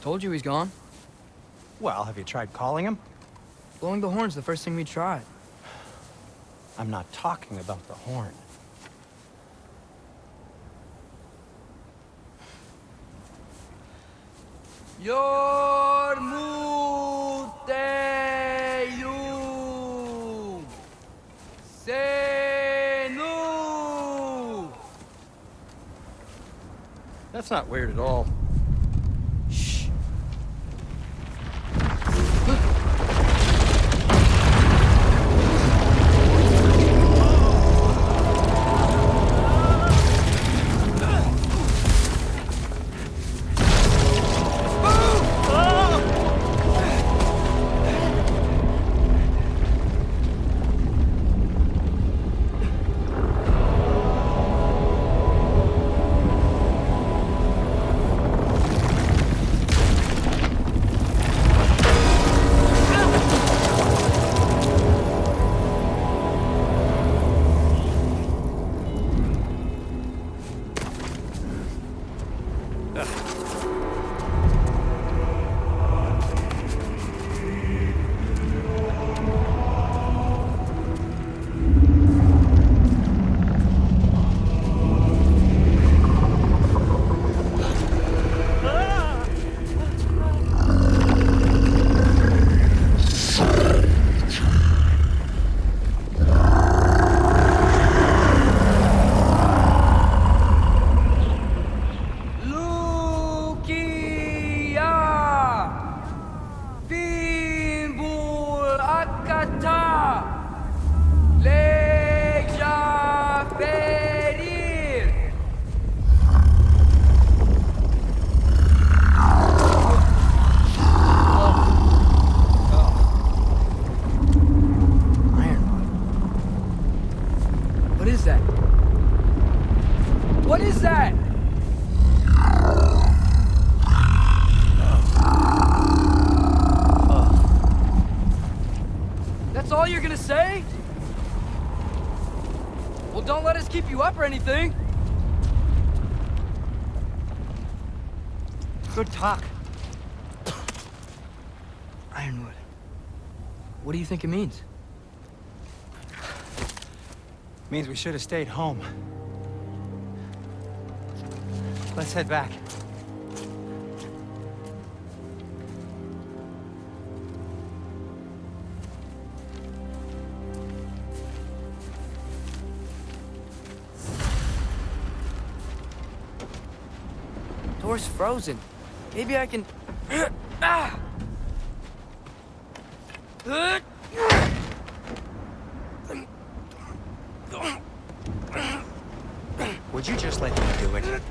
Told you he's gone. Well, have you tried calling him? Blowing the horn's the first thing we tried. I'm not talking about the horn. Yormuteyum Senu. That's not weird at all. Shh. What is that? What is that? That's all you're gonna say? Well, don't let us keep you up or anything. Good talk. Ironwood. What do you think it means? Means we should have stayed home. Let's head back. Door's frozen. Maybe I can... Ah! Would you just let me do it?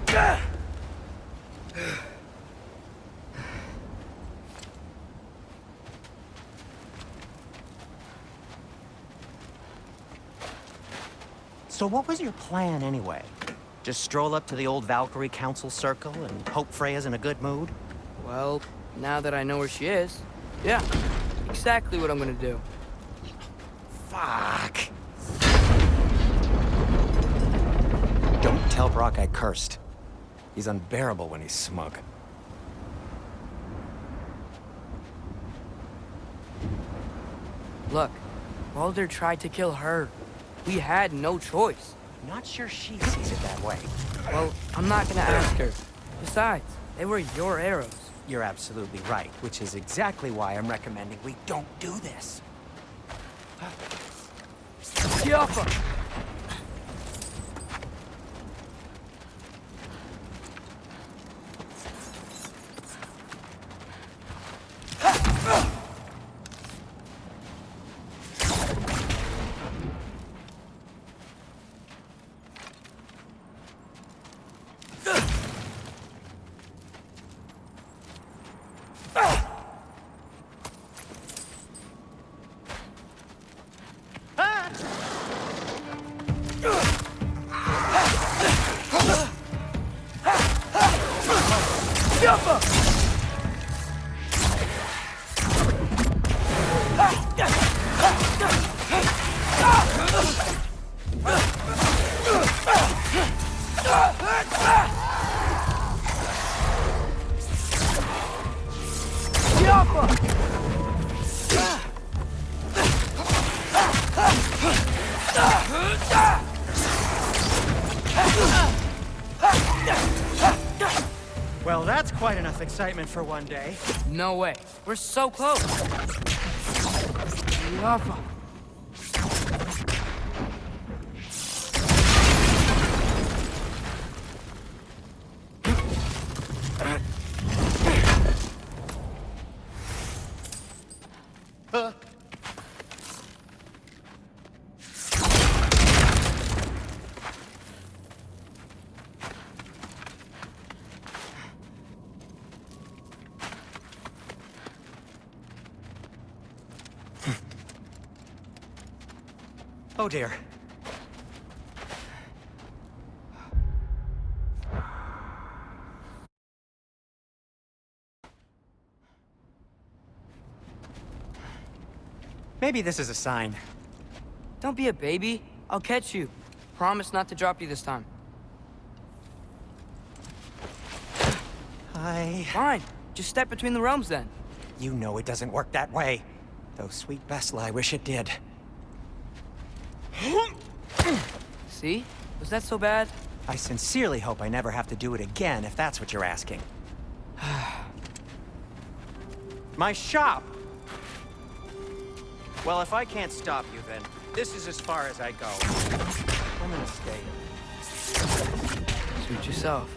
So what was your plan anyway? Just stroll up to the old Valkyrie Council circle and hope Freya's in a good mood? Well, now that I know where she is, yeah, exactly what I'm gonna do. Fuck! Don't tell Brock I cursed. He's unbearable when he's smug. Look, Baldur tried to kill her. We had no choice. Not sure she sees it that way. Well, I'm not gonna ask her. Besides, they were your arrows. You're absolutely right, which is exactly why I'm recommending we don't do this. Tiafa! Well, that's quite enough excitement for one day. No way. We're so close. Yapa. Oh dear. Maybe this is a sign. Don't be a baby. I'll catch you. Promise not to drop you this time. Fine. Just step between the realms then. You know it doesn't work that way. Though sweet Bessla, I wish it did. See? Was that so bad? I sincerely hope I never have to do it again, if that's what you're asking. My shop! Well, if I can't stop you, then this is as far as I go. I'm gonna stay. Suit yourself.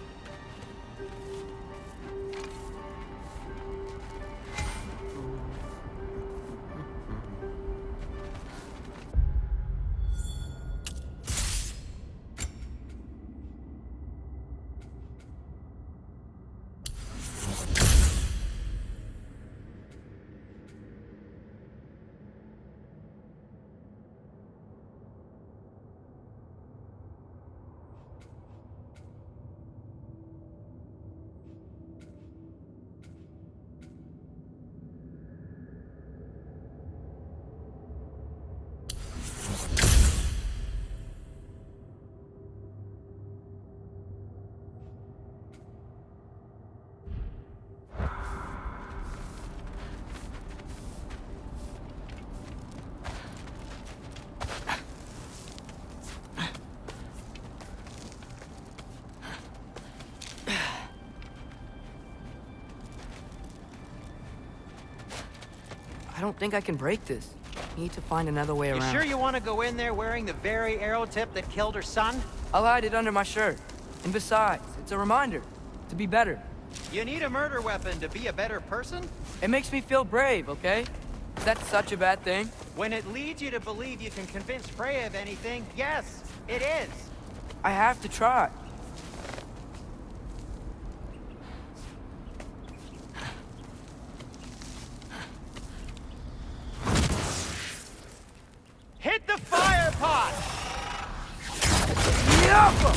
I don't think I can break this. Need to find another way around. You sure you want to go in there wearing the very arrow tip that killed her son? I'll hide it under my shirt. And besides, it's a reminder to be better. You need a murder weapon to be a better person? It makes me feel brave, okay? Is that such a bad thing? When it leads you to believe you can convince Freya of anything, yes, it is. I have to try. Hit the fire pot! Yappa!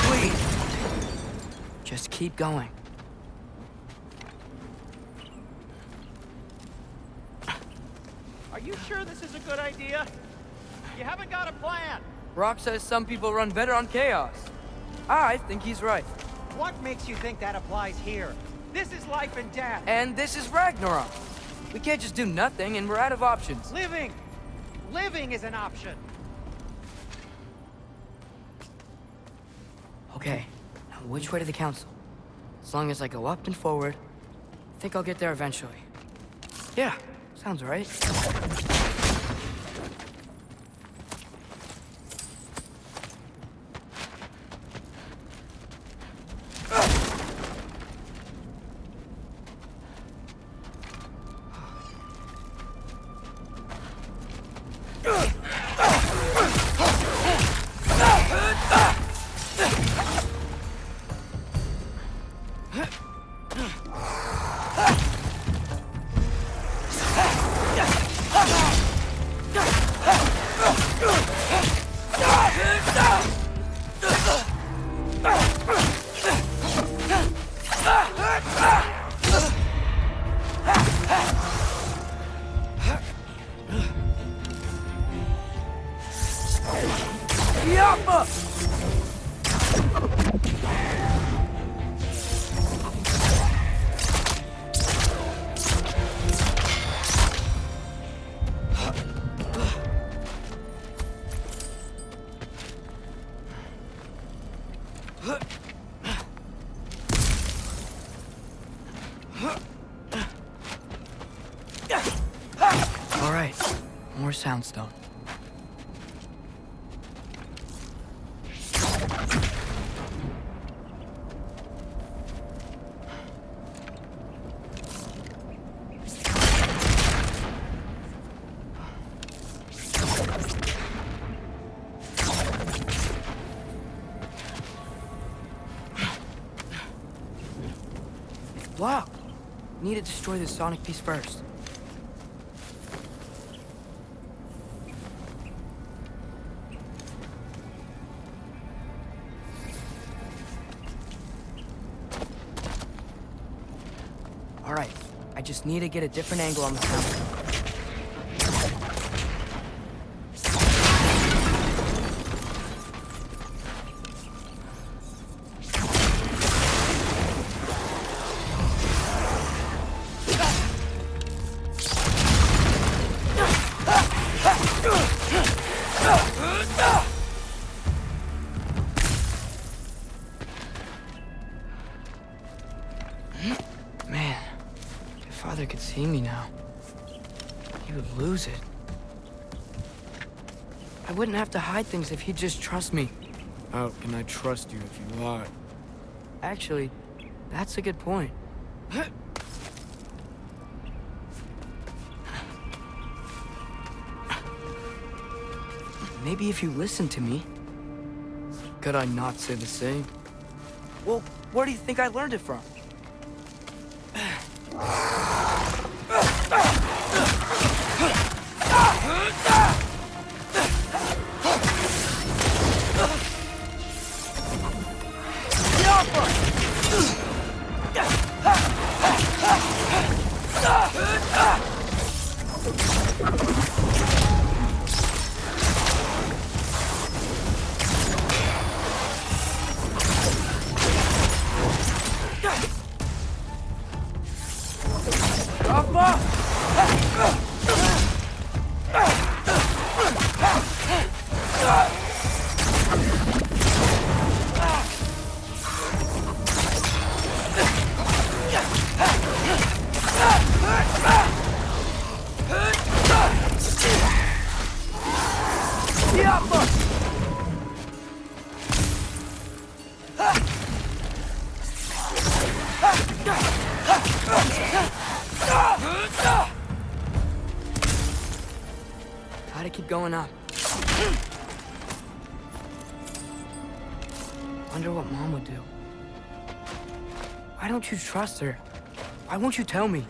Please. Just keep going. Are you sure this is a good idea? You haven't got a plan. Rock says some people run better on chaos. I think he's right. What makes you think that applies here? This is life and death. And this is Ragnarok. We can't just do nothing, and we're out of options. Living! Living is an option. Okay, now which way to the council? As long as I go up and forward, I think I'll get there eventually. Yeah, sounds right. Yappa! All right, more soundstone. Blocked. Need to destroy the sonic piece first. All right, I just need to get a different angle on the sound. Man, if Father could see me now, he would lose it. I wouldn't have to hide things if he'd just trust me. How can I trust you if you lie? Actually, that's a good point. Maybe if you listen to me. Could I not say the same? Well, where do you think I learned it from? Gotta keep going up. Wonder what Mom would do. Why don't you trust her? Why won't you tell me?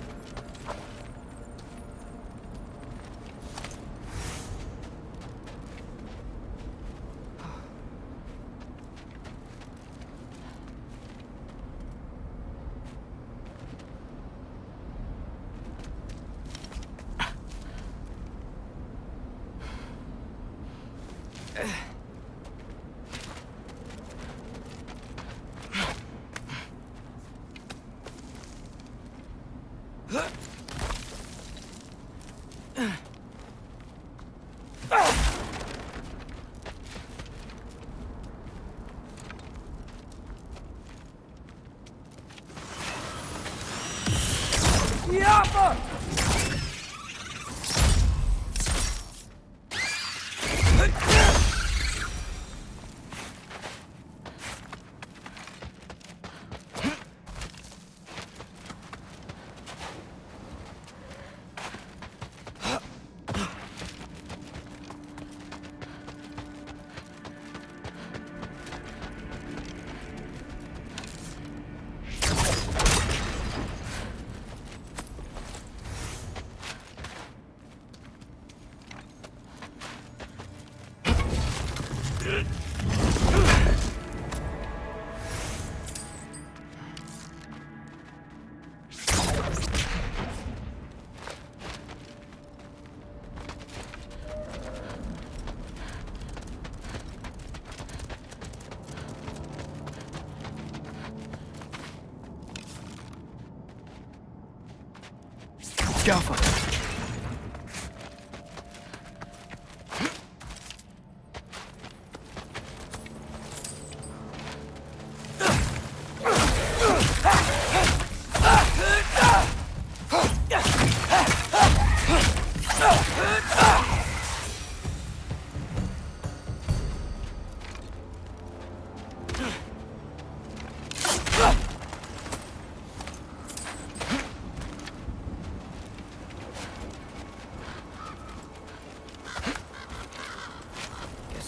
Jaffa!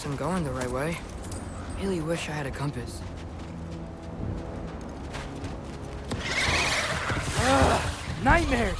I'm going the right way. Really wish I had a compass. Ugh, nightmares!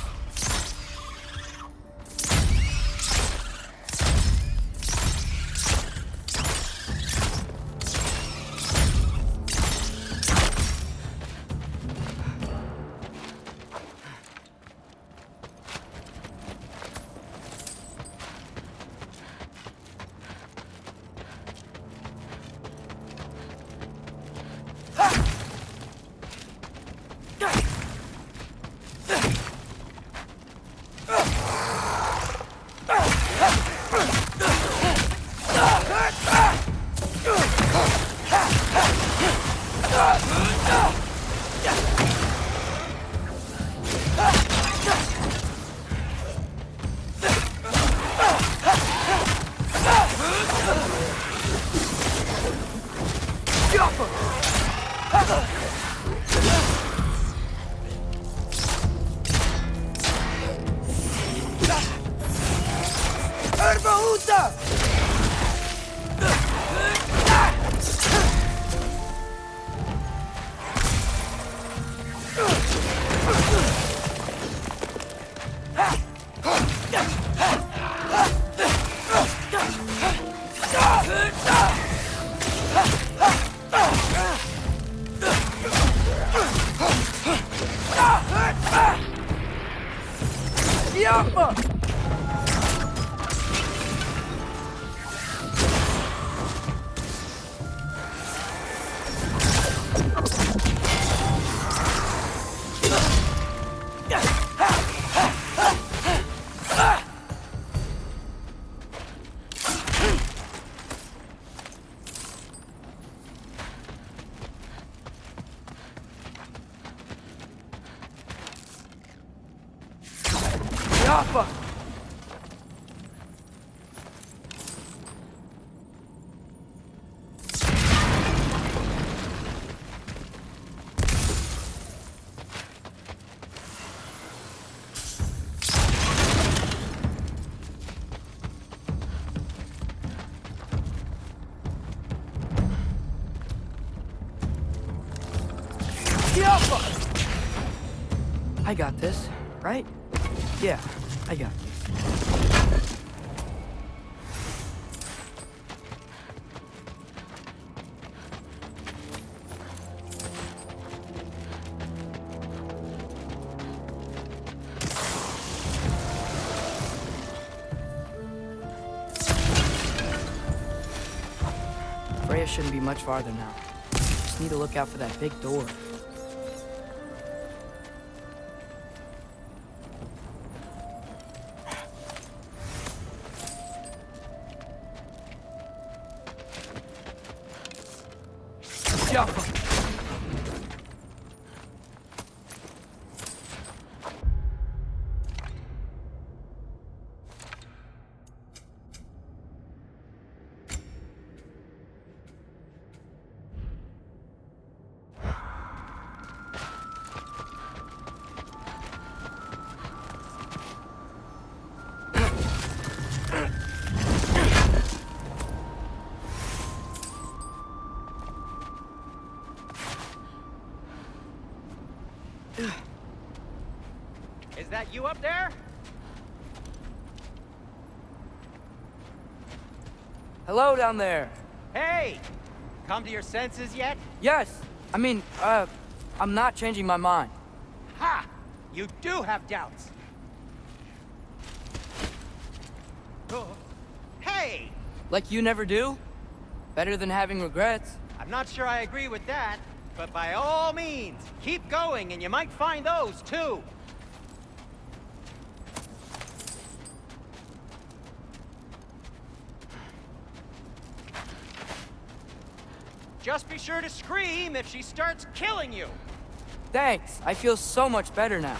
I got this, right? Yeah, I got this. Freya shouldn't be much farther now. Just need to look out for that big door. Is that you up there? Hello down there. Hey! Come to your senses yet? Yes, I mean, I'm not changing my mind. Ha! You do have doubts. Oh. Hey! Like you never do? Better than having regrets. I'm not sure I agree with that, but by all means, keep going and you might find those too. Just be sure to scream if she starts killing you. Thanks, I feel so much better now.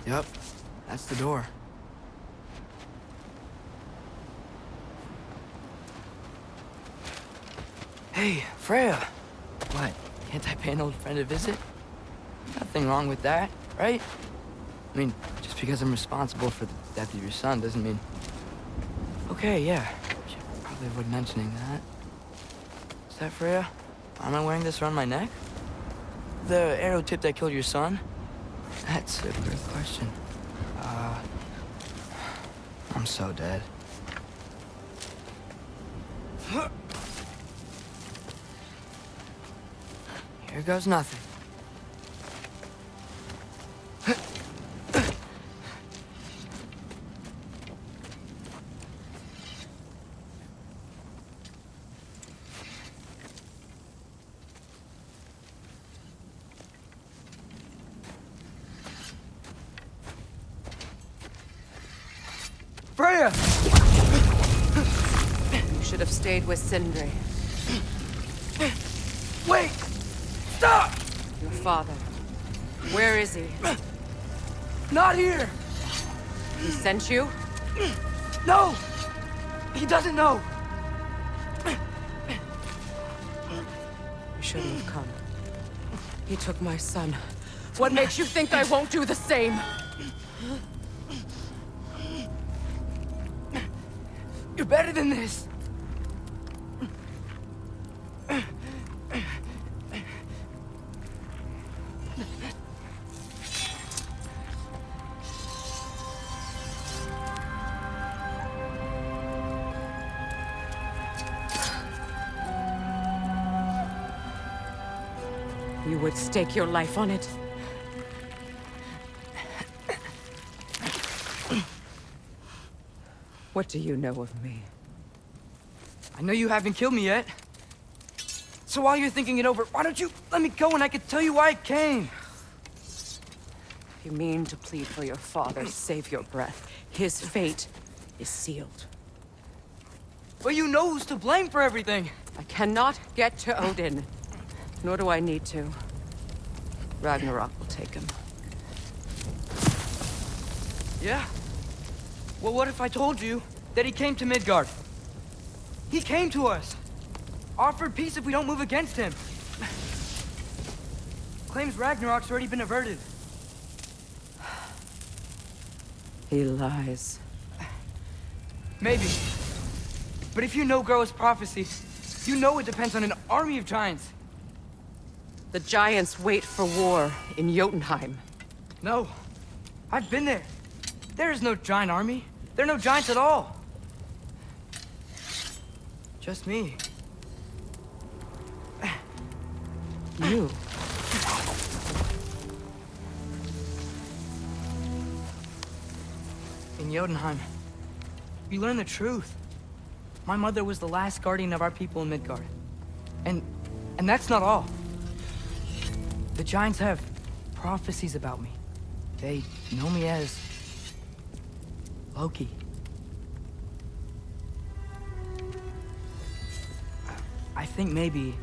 Yep, that's the door. Hey, Freya. What? Can't I pay an old friend a visit? Nothing wrong with that, right? I mean, just because I'm responsible for the death of your son doesn't mean... Okay, yeah. Should probably avoid mentioning that. Is that Freya? Why am I wearing this around my neck? The arrow tip that killed your son? That's a great question. I'm so dead. Here goes nothing. Freya! You should have stayed with Sindri. Wait! Stop! Your father. Where is he? Not here! He sent you? No! He doesn't know! You shouldn't have come. He took my son. What makes you think I won't do the same? You're better than this! You would stake your life on it? What do you know of me? I know you haven't killed me yet. So while you're thinking it over, why don't you let me go and I can tell you why I came? If you mean to plead for your father, save your breath. His fate is sealed. But you know who's to blame for everything. I cannot get to Odin. Nor do I need to. Ragnarok will take him. Yeah? Well, what if I told you that he came to Midgard? He came to us. Offered peace if we don't move against him. Claims Ragnarok's already been averted. He lies. Maybe. But if you know Groa's prophecy, you know it depends on an army of giants. The giants wait for war in Jotunheim. No. I've been there. There is no giant army. There are no giants at all. Just me. You? In Jotunheim, we learn the truth. My mother was the last guardian of our people in Midgard. And that's not all. The giants have prophecies about me. They know me as Loki. I think maybe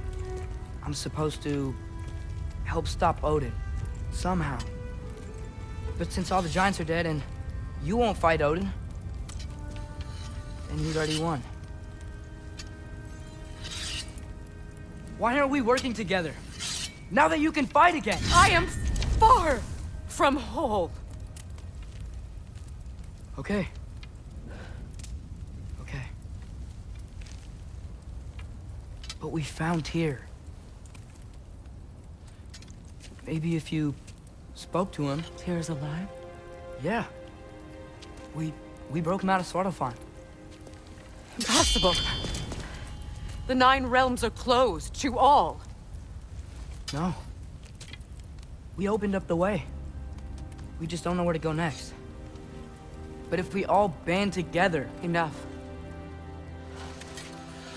I'm supposed to help stop Odin, somehow. But since all the giants are dead and you won't fight Odin, then he's already won. Why aren't we working together? Now that you can fight again! I am far from whole. Okay. Okay. But we found Tyr. Maybe if you spoke to him... Tyr's alive? Yeah. We broke him out of Svartalfheim. Impossible. The 9 realms are closed to all. No. We opened up the way. We just don't know where to go next. But if we all band together... Enough.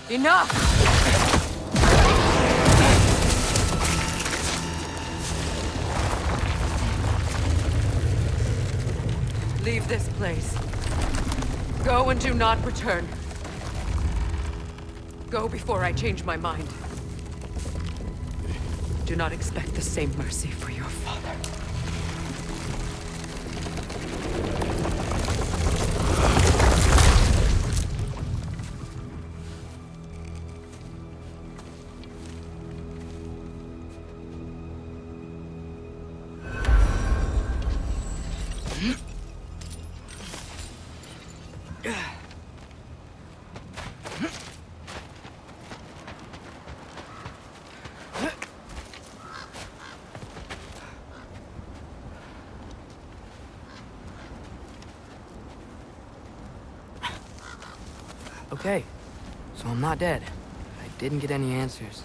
Enough! Leave this place. Go and do not return. Go before I change my mind. Do not expect the same mercy for your father. Okay, so I'm not dead. I didn't get any answers.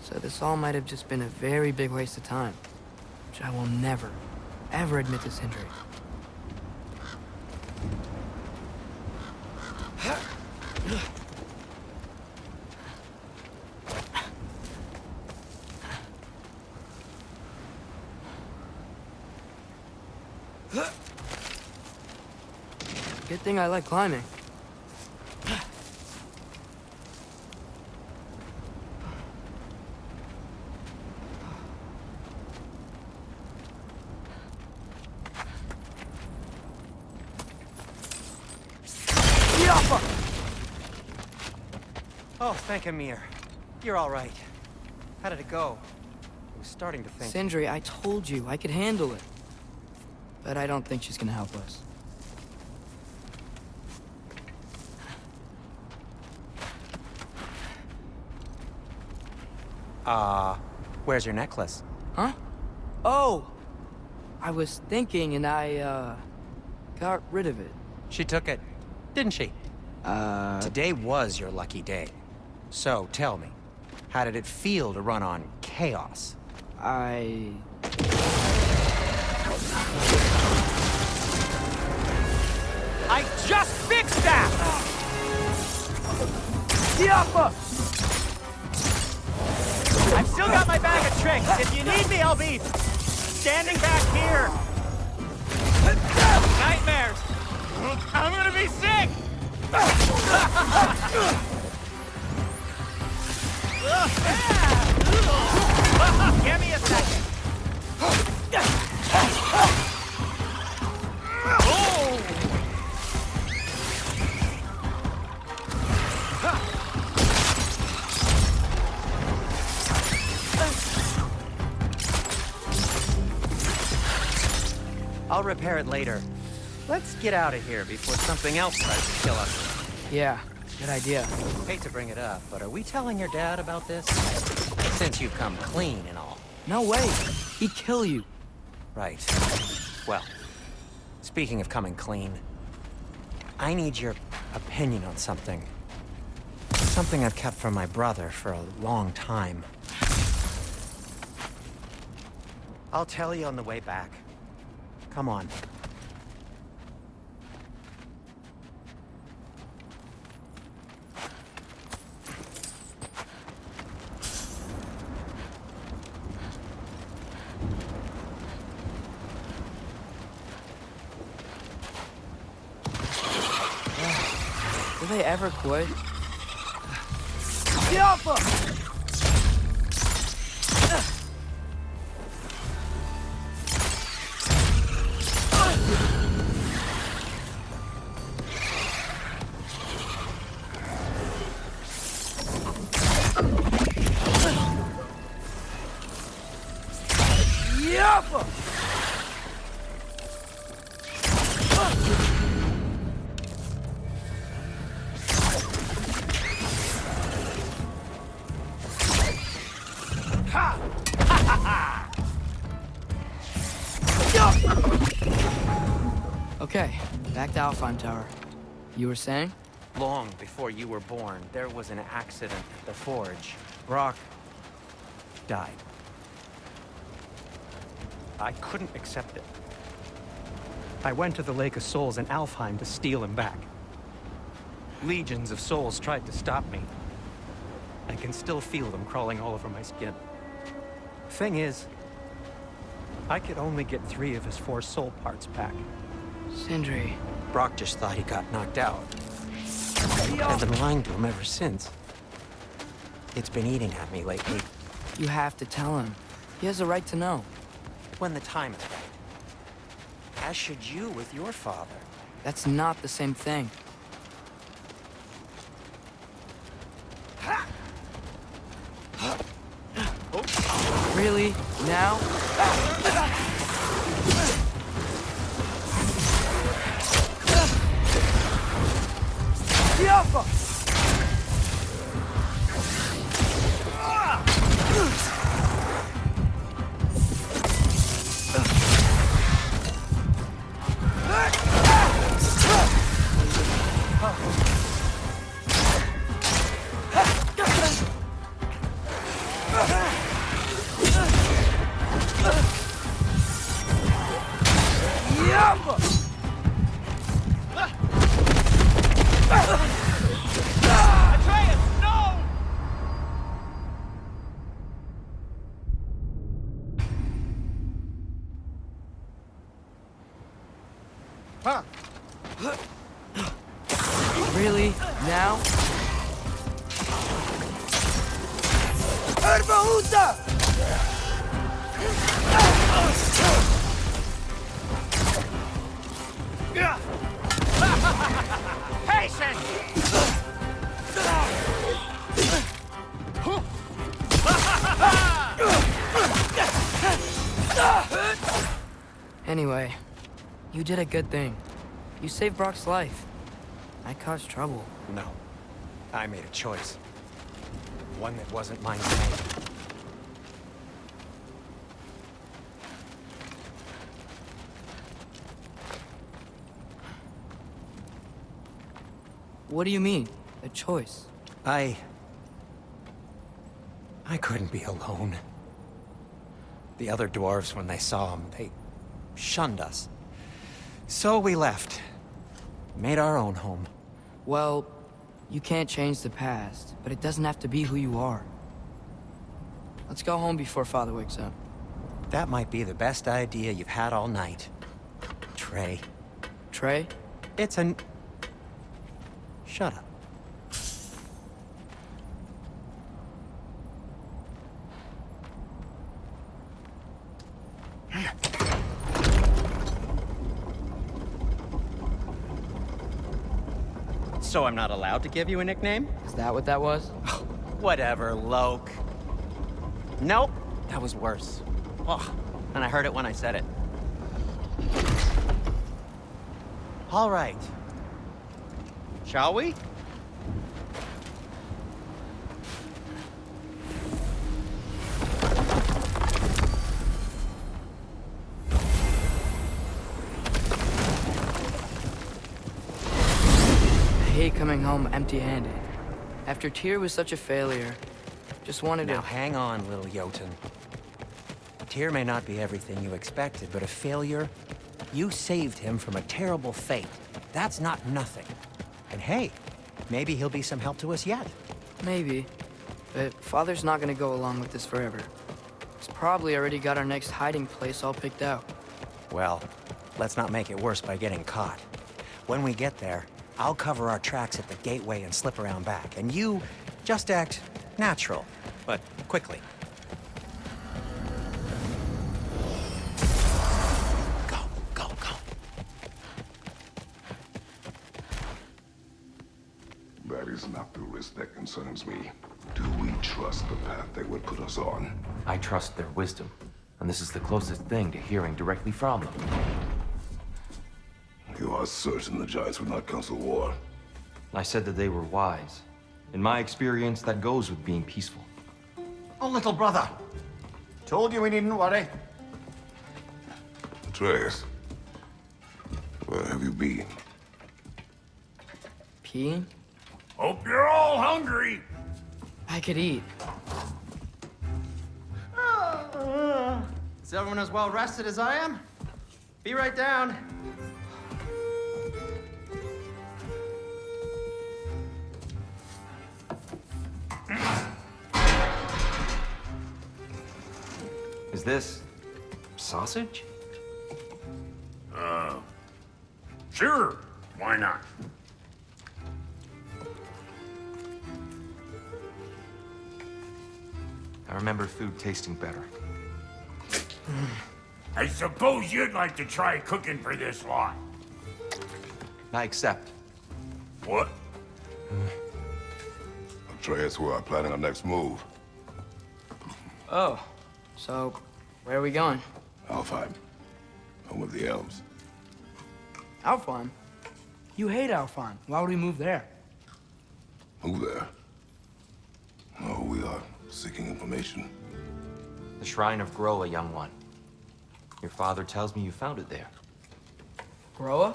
So this all might have just been a very big waste of time, which I will never, ever admit to Sindri. Good thing I like climbing. Oh, thank Amir. You're all right. How did it go? I was starting to think... Sindri, I told you I could handle it. But I don't think she's gonna help us. Where's your necklace? Huh? Oh! I was thinking and I, got rid of it. She took it, didn't she? Today was your lucky day. So, tell me, how did it feel to run on chaos? I just fixed that! I've still got my bag of tricks. If you need me, I'll be standing back here. Nightmares! I'm gonna be sick! Give me a second. I'll repair it later. Let's get out of here before something else tries to kill us. yeah, good idea. Hate to bring it up, but are we telling your dad about this? Since you've come clean and all. No way. He'd kill you. Right. Well, speaking of coming clean, I need your opinion on something. Something I've kept from my brother for a long time. I'll tell you on the way back. Come on. Do they ever quit? Okay, back to Alfheim Tower. You were saying? Long before you were born, there was an accident at the forge. Brock died. I couldn't accept it. I went to the Lake of Souls in Alfheim to steal him back. Legions of souls tried to stop me. I can still feel them crawling all over my skin. Thing is, I could only get 3 of his 4 soul parts back. Sindri. Brock just thought he got knocked out. I've been lying to him ever since. It's been eating at me lately. You have to tell him. He has a right to know. When the time is right. As should you with your father. That's not the same thing. Really? Now? Really? Now? Anyway, you did a good thing. You saved Brock's life. I caused trouble. No. I made a choice. One that wasn't mine to make. What do you mean? A choice? I couldn't be alone. The other dwarves, when they saw him, they shunned us. So we left. Made our own home. Well, you can't change the past, but it doesn't have to be who you are. Let's go home before Father wakes up. That might be the best idea you've had all night. Trey. Trey? It's an... Shut up. So I'm not allowed to give you a nickname? Is that what that was? Whatever, Loke. Nope, that was worse. Oh, and I heard it when I said it. All right. Shall we? I hate coming home empty-handed. After Tyr was such a failure, just wanted Now to... hang on, little Jotun. Tyr may not be everything you expected, but a failure? You saved him from a terrible fate. That's not nothing. And hey, maybe he'll be some help to us yet. Maybe. But Father's not gonna go along with this forever. He's probably already got our next hiding place all picked out. Well, let's not make it worse by getting caught. When we get there, I'll cover our tracks at the gateway and slip around back. And you just act natural, but quickly. Go, go, go. That is not the risk that concerns me. Do we trust the path they would put us on? I trust their wisdom, and this is the closest thing to hearing directly from them. You are certain the Giants would not counsel war? I said that they were wise. In my experience, that goes with being peaceful. Oh, little brother. Told you we needn't worry. Atreus, where have you been? Peeing? Hope you're all hungry. I could eat. Is everyone as well rested as I am? Be right down. Is this sausage? Sure. Why not? I remember food tasting better. I suppose you'd like to try cooking for this lot. I accept. What? Atreus, we are planning our next move. Oh, so where are we going? Alfheim, home of the elves. Alfheim? You hate Alfheim. Why would we move there? Move there. Oh, we are seeking information. The Shrine of Groa, young one. Your father tells me you found it there. Groa?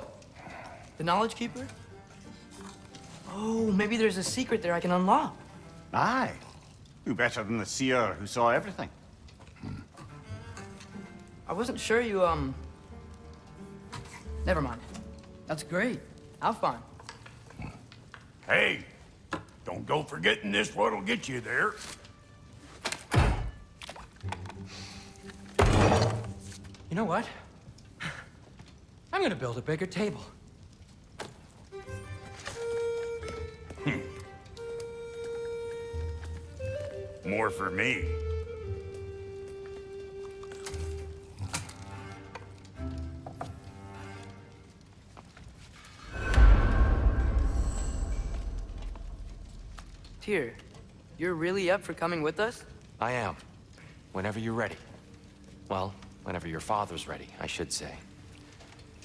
The Knowledge Keeper? Oh, maybe there's a secret there I can unlock. Aye. Who better than the seer who saw everything? I wasn't sure you, Never mind. That's great. Alfheim. Hey, don't go forgetting this what'll get you there. You know what? I I'm gonna build a bigger table. More for me. Tyr, you're really up for coming with us? I am. Whenever you're ready. Well, whenever your father's ready, I should say.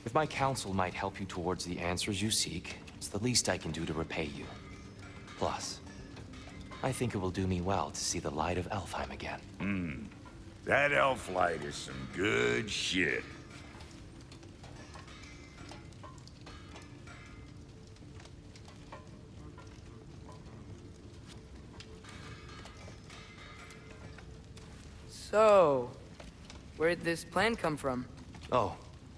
If my counsel might help you towards the answers you seek, it's the least I can do to repay you. Plus, I think it will do me well to see the light of Elfheim again. That elf light is some good shit. So, where'd this plan come from? Oh,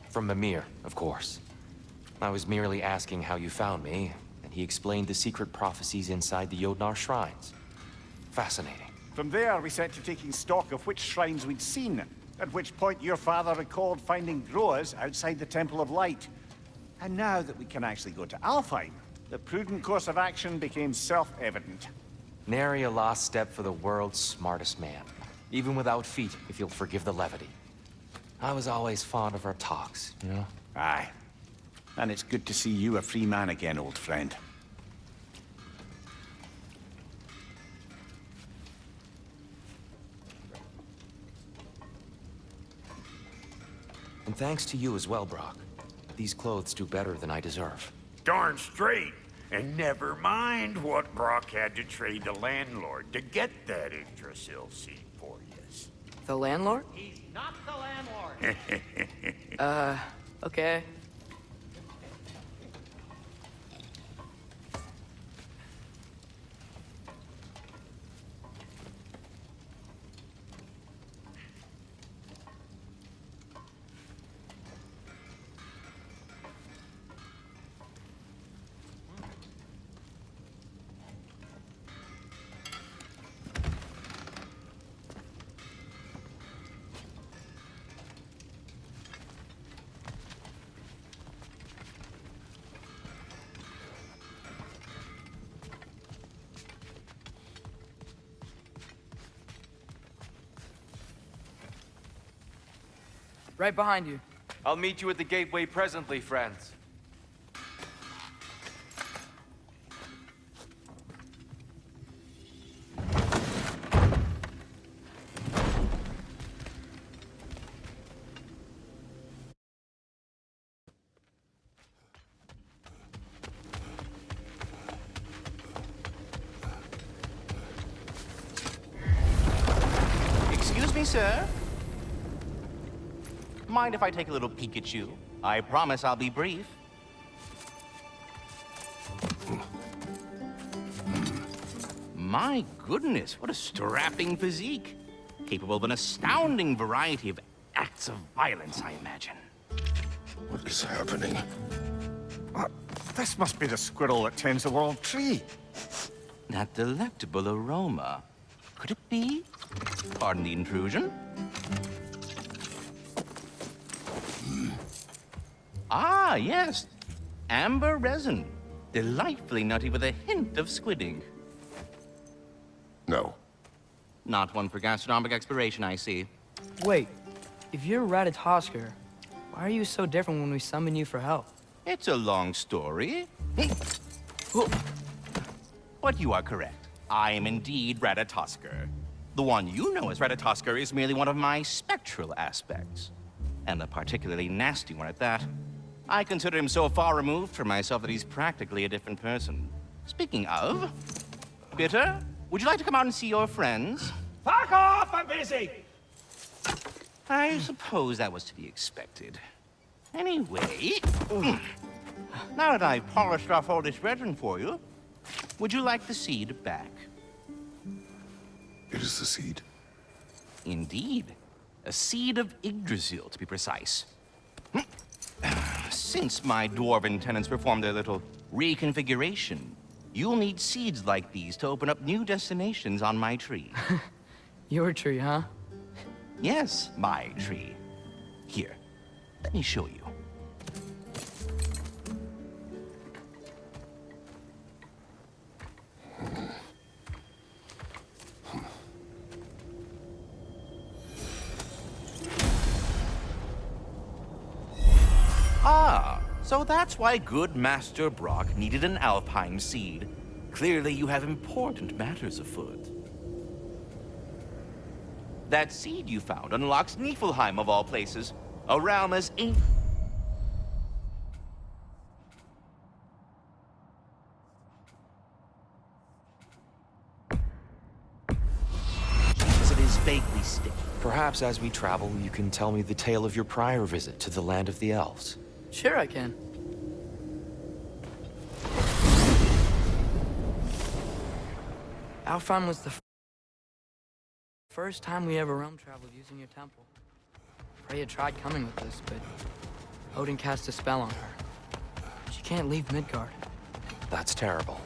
from Mimir, of course. I was merely asking how you found me, and he explained the secret prophecies inside the Jotnar shrines. Fascinating. From there, we set to taking stock of which shrines we'd seen, at which point your father recalled finding Groas outside the Temple of Light. And now that we can actually go to Alfheim, the prudent course of action became self-evident. Nary a lost step for the world's smartest man. Even without feet, if you'll forgive the levity. I was always fond of our talks, you know? Aye. And it's good to see you a free man again, old friend. And thanks to you as well, Brock. These clothes do better than I deserve. Darn straight. And never mind what Brock had to trade the landlord to get that Yggdrasil seed for you. The landlord? He's not the landlord. Okay. Right behind you. I'll meet you at the gateway presently, friends. Excuse me, sir. Mind if I take a little peek at you? I promise I'll be brief. My goodness, what a strapping physique. Capable of an astounding variety of acts of violence, I imagine. What is happening? This must be the squirrel that tends the world tree. That delectable aroma. Could it be? Pardon the intrusion. Ah, yes. Amber resin. Delightfully nutty with a hint of squid ink. No. Not one for gastronomic exploration, I see. Wait, if you're Ratatoskr, why are you so different when we summon you for help? It's a long story. But you are correct. I am indeed Ratatoskr. The one you know as Ratatoskr is merely one of my spectral aspects. And a particularly nasty one at that. I consider him so far removed from myself that he's practically a different person. Speaking of, Bitter, would you like to come out and see your friends? Fuck off! I'm busy! I suppose that was to be expected. Anyway, now that I've polished off all this resin for you, would you like the seed back? It is the seed. Indeed. A seed of Yggdrasil, to be precise. Since my dwarven tenants performed their little reconfiguration, you'll need seeds like these to open up new destinations on my tree. Your tree, huh? Yes, my tree. Here, let me show you. So that's why good Master Brock needed an Alpine seed. Clearly you have important matters afoot. That seed you found unlocks Niflheim of all places, a realm as ancient as it is vaguely sticky. Perhaps as we travel, you can tell me the tale of your prior visit to the land of the elves. Sure I can. Alfheim was the first time we ever realm traveled using your temple. Freya tried coming with us, but Odin cast a spell on her. She can't leave Midgard. That's terrible.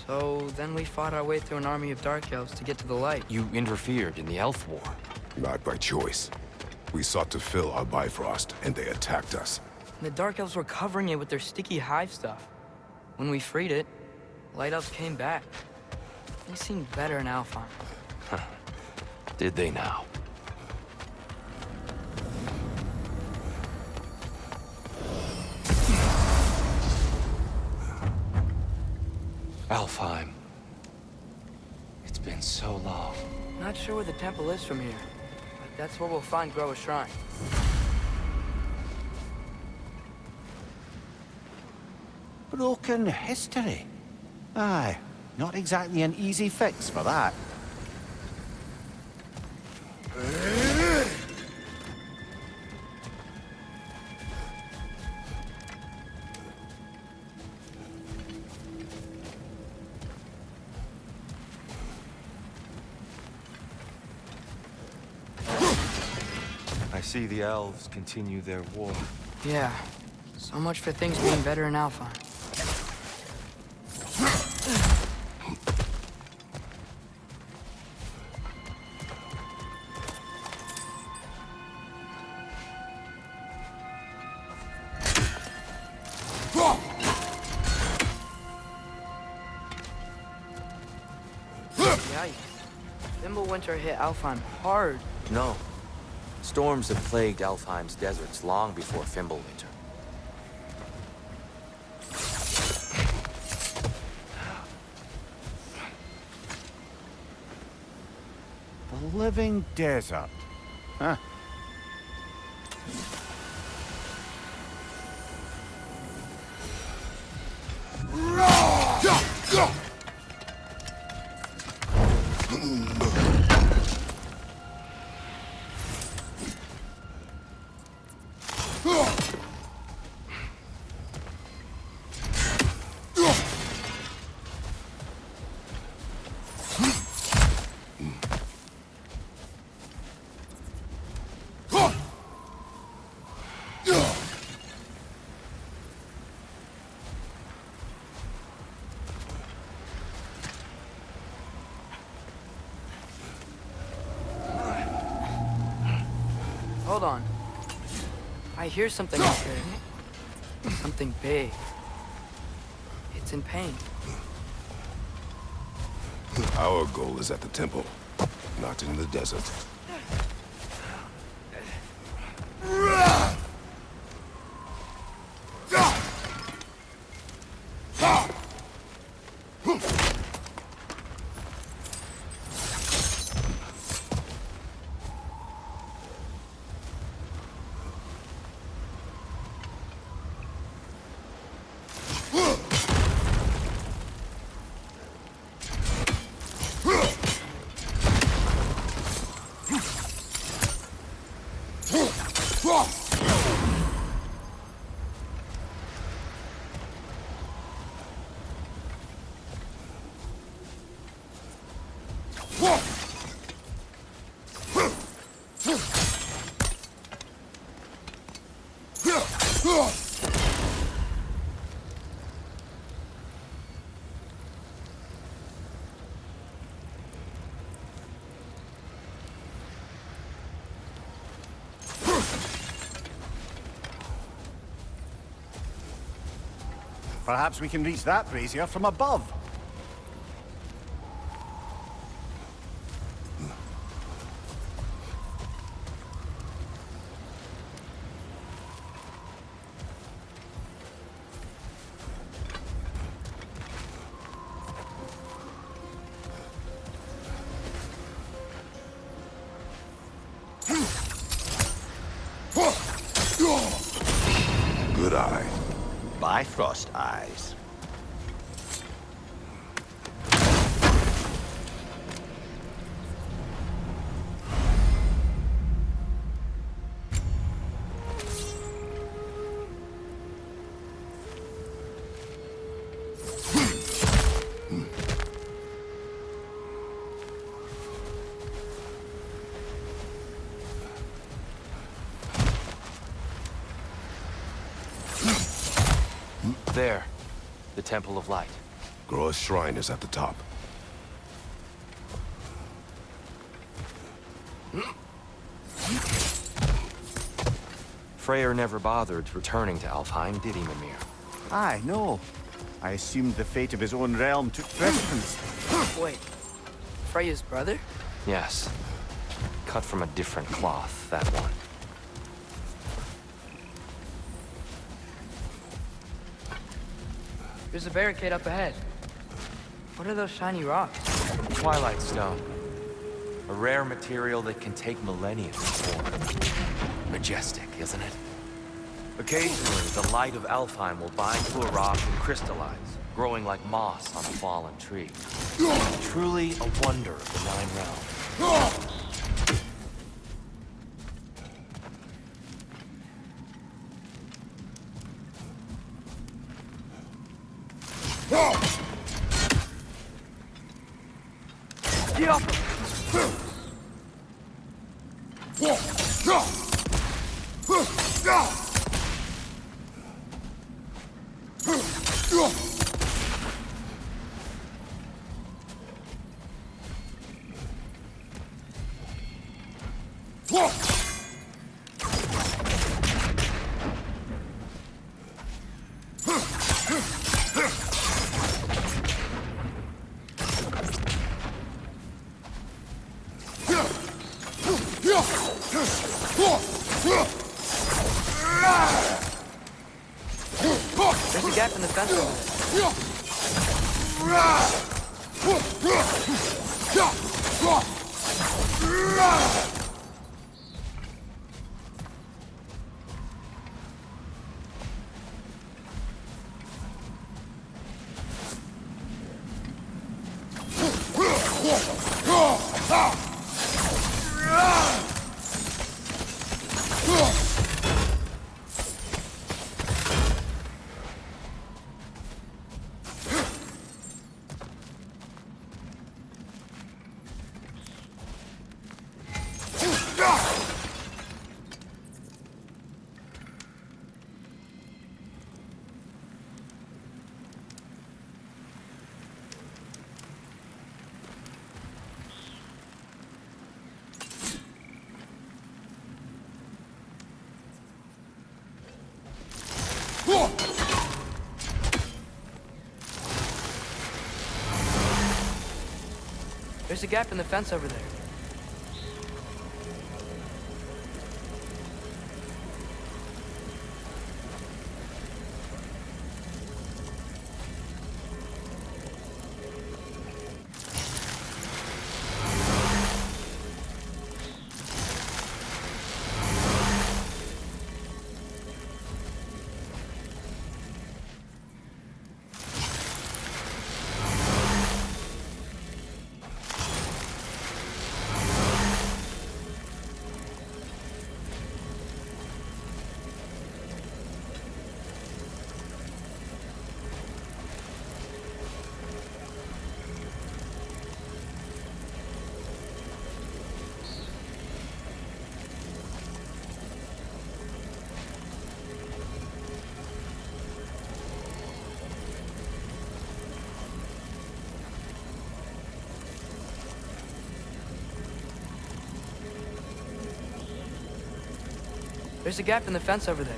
So then we fought our way through an army of dark elves to get to the light. You interfered in the Elf War. Not by choice. We sought to fill our Bifrost, and they attacked us. And the dark elves were covering it with their sticky hive stuff. When we freed it, light elves came back. They seemed better in Alfheim. Did they now? Alfheim. It's been so long. Not sure where the temple is from here, but that's where we'll find Groa's shrine. Broken history. Aye, not exactly an easy fix for that. I see the elves continue their war. Yeah, so much for things being better in Alfheim. Yikes. Winter hit Alfheim hard. No. Storms have plagued Alfheim's deserts long before Fimbulwinter. The living desert. Huh. Hold on. I hear something out there. Something big. It's in pain. Our goal is at the temple, not in the desert. Perhaps we can reach that brazier from above. Bifrost eyes. There. The Temple of Light. Groa's shrine is at the top. Freyr never bothered returning to Alfheim, did he, Mimir? Aye, no. I assumed the fate of his own realm took precedence. Wait, Freya's brother? Yes. Cut from a different cloth, that one. There's a barricade up ahead. What are those shiny rocks? Twilight Stone. A rare material that can take millennia to form. Majestic, isn't it? Occasionally, the light of Alfheim will bind to a rock and crystallize, growing like moss on a fallen tree. Truly a wonder of the Nine Realms. Get off! There's a gap in the fence over there. There's a gap in the fence over there. There's a gap in the fence over there.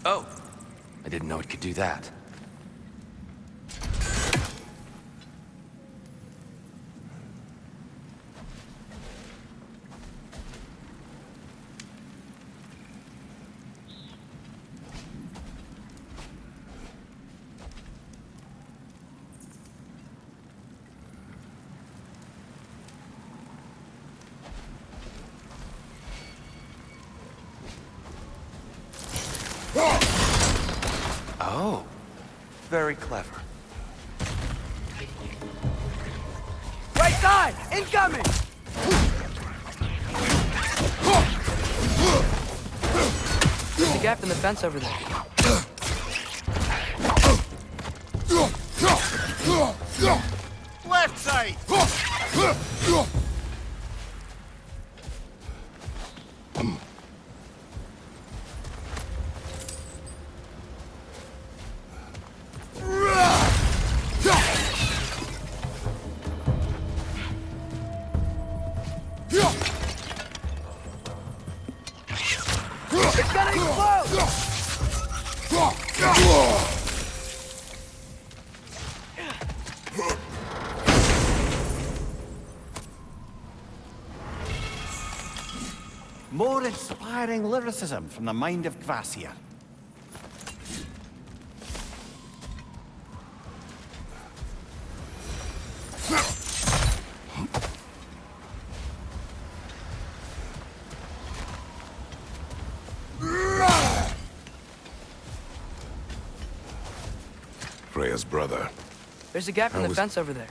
Oh! I didn't know it could do that. Oh, very clever. Right side! Incoming! There's a gap in the fence over there. Left side! It's gonna explode! More inspiring lyricism from the mind of Gracia. Freya's brother. There's a gap in the fence over there.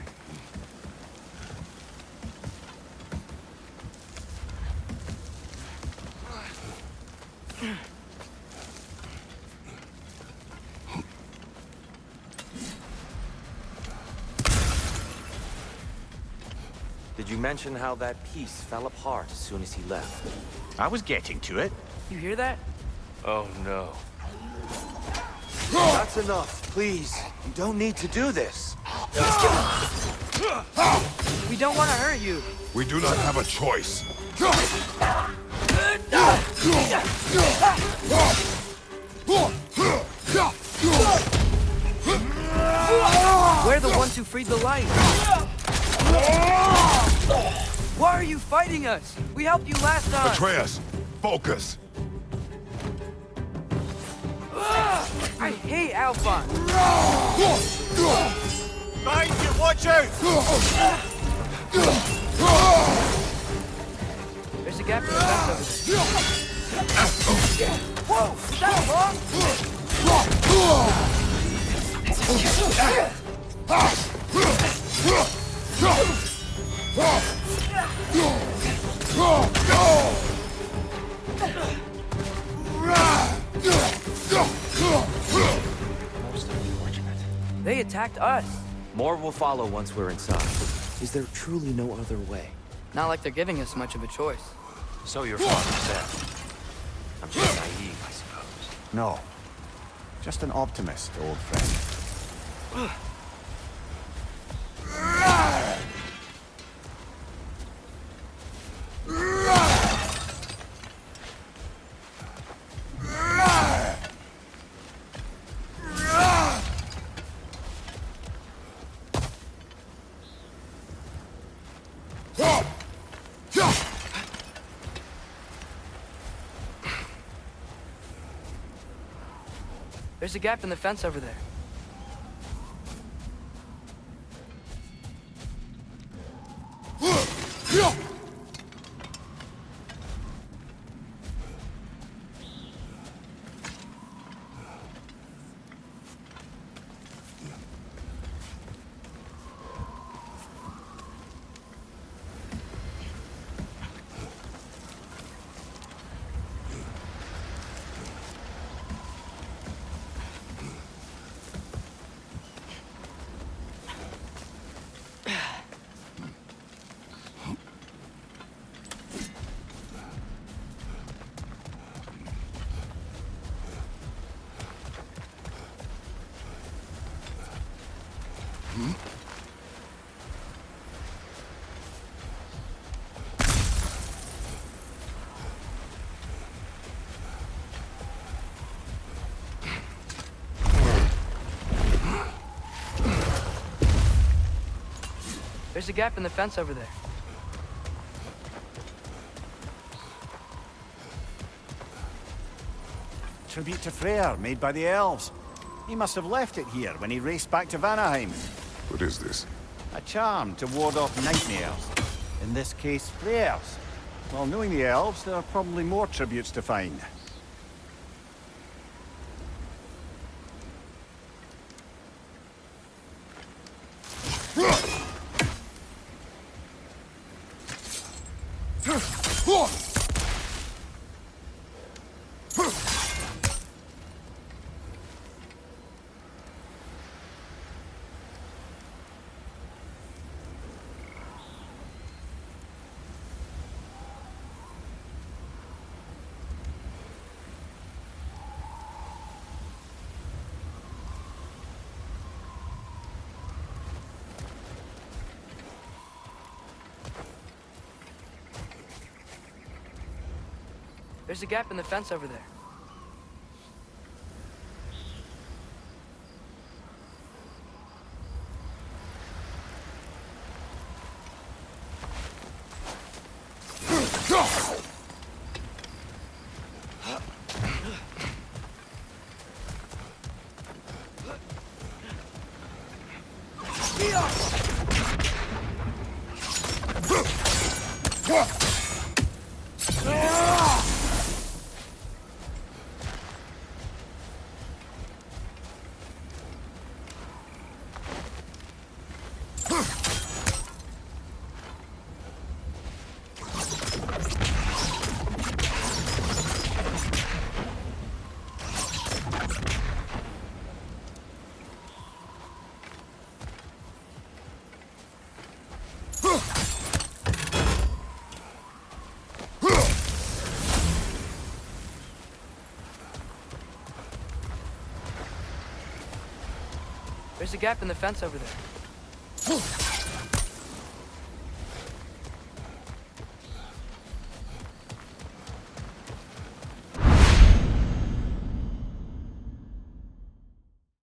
Did you mention how that piece fell apart as soon as he left? I was getting to it. You hear that? Oh, no. That's enough, please. You don't need to do this. We don't want to hurt you. We do not have a choice. We're the ones who freed the light. Why are you fighting us? We helped you last time. Atreus, focus. I hate Alphon. Behind you, watch out! There's a gap in the fence over there. Whoa! Is that Most unfortunate. They attacked us. More will follow once we're inside. Is there truly no other way? Not like they're giving us much of a choice. So your father said. I'm just naive, I suppose. No. Just an optimist, old friend. There's a gap in the fence over there. There's a gap in the fence over there. Tribute to Freyr, made by the elves. He must have left it here when he raced back to Vanaheim. What is this? A charm to ward off nightmares. In this case, Freyr's. Well, knowing the elves, there are probably more tributes to find. There's a gap in the fence over there. There's a gap in the fence over there.